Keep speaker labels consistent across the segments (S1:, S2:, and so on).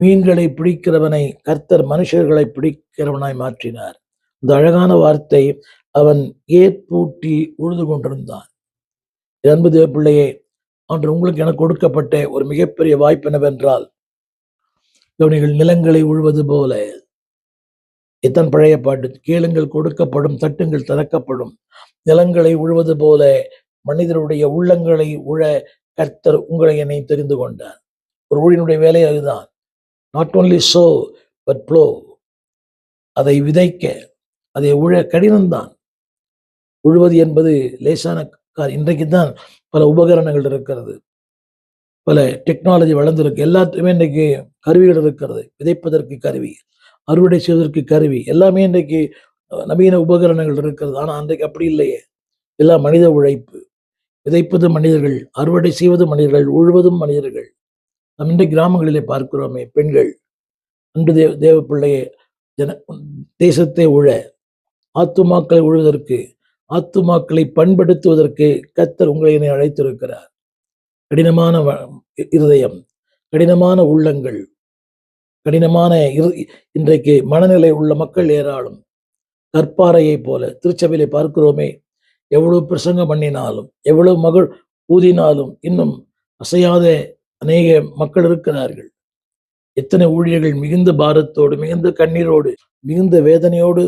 S1: மீன்களை பிடிக்கிறவனை கர்த்தர் மனுஷர்களை பிடிக்கிறவனாய் மாற்றினார். இந்த அழகான வார்த்தை, அவன் ஏற்பூட்டி உழுது கொண்டிருந்தான். அன்பு தேவ பிள்ளையே, அன்று உங்களுக்கு எனக்கு கொடுக்கப்பட்ட ஒரு மிகப்பெரிய வாய்ப்பு என்னவென்றால், கவனிகள், நிலங்களை உழுவது போல. இத்தன் பழைய பாட்டு. கேளுங்கள் கொடுக்கப்படும், தட்டுங்கள் திறக்கப்படும். நிலங்களை உழுவது போல மனிதருடைய உள்ளங்களை உழ கர்த்தர் உங்களை என்னை தெரிந்து கொண்டார். ஒரு ஊழியனுடைய வேலை அதுதான். Not only so but blow. அதை விதைக்க, அதை உழ கடினம்தான். உழுவது என்பது லேசான இன்றைக்கு தான் பல உபகரணங்கள் இருக்கிறது, பல டெக்னாலஜி வளர்ந்திருக்கு. எல்லாத்துக்குமே இன்றைக்கு கருவிகள் இருக்கிறது. விதைப்பதற்கு கருவி, அறுவடை செய்வதற்கு கருவி, எல்லாமே இன்றைக்கு நவீன உபகரணங்கள் இருக்கிறது. ஆனால் அன்றைக்கு அப்படி இல்லையே. எல்லாம் மனித உழைப்பு. விதைப்பது மனிதர்கள், அறுவடை செய்வது மனிதர்கள், உழுவதும் மனிதர்கள். நம் இன்றைக்கு கிராமங்களிலே பார்க்கிறோமே, பெண்கள் அன்று தேவ பிள்ளையே, தேசத்தை உழ, ஆத்துமாக்களை உழுவதற்கு, ஆத்துமாக்களை பண்படுத்துவதற்கு கர்த்தர் உங்களை என்னை அழைத்திருக்கிறார். கடினமான இருதயம், கடினமான உள்ளங்கள், கடினமான இன்றைக்கு மனநிலை உள்ள மக்கள் ஏராளம். கற்பாறையை போல திருச்சபையிலே பார்க்கிறோமே, எவ்வளவு பிரசங்கம் பண்ணினாலும், எவ்வளவு மகள் ஊதினாலும் இன்னும் அசையாத அநேக மக்கள் இருக்கிறார்கள். எத்தனை ஊழியர்கள் மிகுந்த பாரத்தோடு, மிகுந்த கண்ணீரோடு, மிகுந்த வேதனையோடு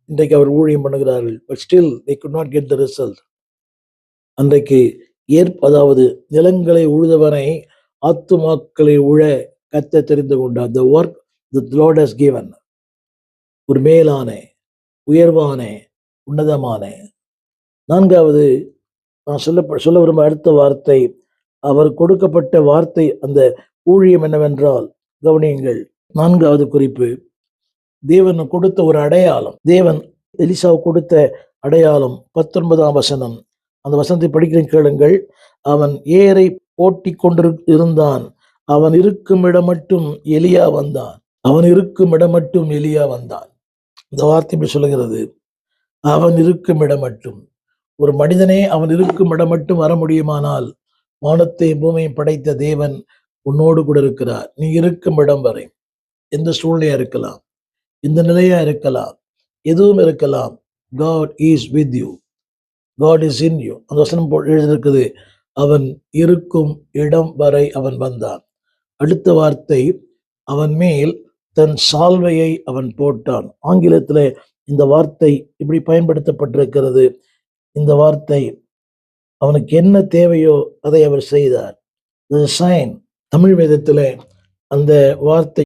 S1: இன்றைக்கு அவர் ஊழியம் பண்ணுகிறார்கள். But still they could not get the result. அன்றைக்கு அதாவது நிலங்களை உழுதவனை ஆத்துமாக்களை உழ கர்த்தர் தெரிந்து கொண்டார். The work that the Lord has given. ஒரு மேலான, உயர்வான, உன்னதமான. நான்காவது நான் சொல்ல விரும்ப அடுத்த வார்த்தை, அவர் கொடுக்கப்பட்ட வார்த்தை, அந்த ஊழியம் என்னவென்றால், கவனியுங்கள். நான்காவது குறிப்பு, தேவன் கொடுத்த ஒரு அடையாளம். தேவன் எலிசாவு கொடுத்த அடையாளம் 19ஆம் வசனம். அந்த வசனத்தை படிக்கிறேன், கேளுங்கள். அவன் ஏரை ஓட்டி இருந்தான். அவன் இருக்கும் இடம் மட்டும் எலியா வந்தான். அவன் இருக்கும் இடம் மட்டும் எலியா வந்தான். இந்த வார்த்தை இப்படி சொல்லுகிறது, அவன் இருக்கும் இடம் மட்டும். ஒரு மனிதனே அவன் இருக்கும் இடம் மட்டும் வர முடியுமானால், வானத்தை பூமியை படைத்த தேவன் உன்னோடு கூட இருக்கிறார். நீ இருக்கும் இடம் வரை, எந்த சூழ்நிலையா இருக்கலாம், எந்த நிலையா இருக்கலாம், எதுவும் இருக்கலாம், God is with you. God is in you. அந்த வசனம் எழுதியிருக்குது, அவன் இருக்கும் இடம் வரை அவன் வந்தான். அடுத்த வார்த்தை, அவன் மேல் தன் சால்வையை அவன் போட்டான். ஆங்கிலத்தில் இந்த வார்த்தை இப்படி பயன்படுத்தப்பட்டிருக்கிறது. இந்த வார்த்தை, அவனுக்கு என்ன தேவையோ அதை அவர் செய்தார். சைன். தமிழ் வேதத்தில் அந்த வார்த்தை